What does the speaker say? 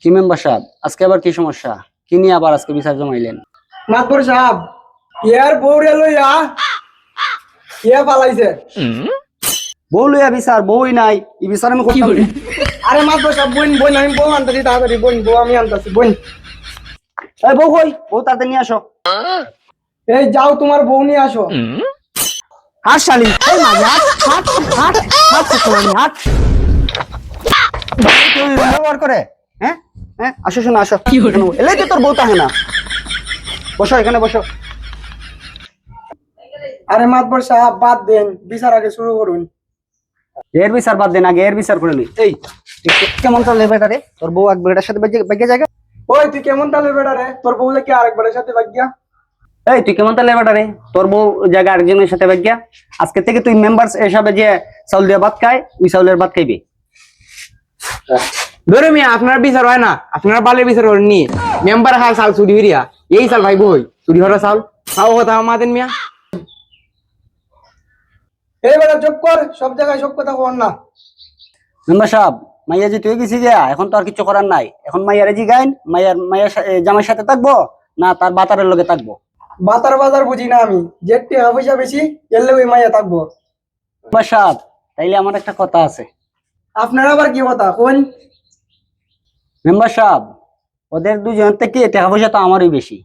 কি মেম্বার সাহেব, আজকে আবার কি সমস্যা? কি নিয়ে আবার আজকে বিচার জমাইলেন? মাতবর সাহেব ইয়ার বউরে লইয়া ইয়া পালাইছে। বউ লইয়া বিচার? বউই নাই, এই বিচার আমি করতাম না। আরে মাতবর সাহেব বোন বোন আমি বউ আনতাছি তাড়াতাড়ি বোন বউ আমি আনতাছি বোন। এই বউ কই? বউ তাড়াতাড়ি নিয়ে আসো। এই যাও তোমার বউ নিয়ে আসো। হাট শালি, এই মাঝে হাট হাট হাট হাট শোনানি হাট। কেউ এরকম ব্যবহার করে? হ্যাঁ হ্যাঁ, আসো শোনা আসো। এলাই তো তোর বউ তাহে না। বসো এখানে বসো। আরে মাতবর সাহেব বাদ দেন, বিচার আগে শুরু করুন। এর বিচার বাদ দেন, আগে এর বিচার করে নি। এই কেমন চলে বেটা রে? তোর বউ এক বেটার সাথে বেগে জায়গা। ওই তুই কেমন তালে বেটা রে, তোর বউ কি আরেকবারের সাথে ভাগ্যা? এই তুই কেমন তাহলে বেটা রে? তোর বউ জায়গা আরেকজনের সাথে ভাগ্যা। আজকে থেকে তুই মেম্বার হিসাবে যে চাউল দিয়ে ভাত খায়, ওই চাউলের ভাত খাইবি। ধরে মিয়া আপনার বিচার হয় না, আপনারা বালের বিচার করেন নি। মেম্বার খায় চাল চুরি হইয়া, এই চাল ভাই বই চুরি হওয়ার চাল খাও কথা আমাদের মিয়া। এই বেটা চুপ কর, সব জায়গায় সব কথা কর না। মেম্বার সাহেব, মাইয়া যে তুই গেছি গিয়া, এখন তো আর কিছু করার নাই। এখন মাইয়ারে জি গাইন, মাইয়ার জামাইয়ের সাথে থাকবো না তার বাতারের লগে থাকবো? বাতার বাজার বুঝি না আমি, যে টাকা পয়সা বেশি এলে ওই মাইয়া থাকবো। মেম্বার সাহেব, তাইলে আমার একটা কথা আছে। আপনার আবার কি কথা কোন? মেম্বার সাহেব, ওদের দুজন থেকে টাকা পয়সা তো আমারই বেশি।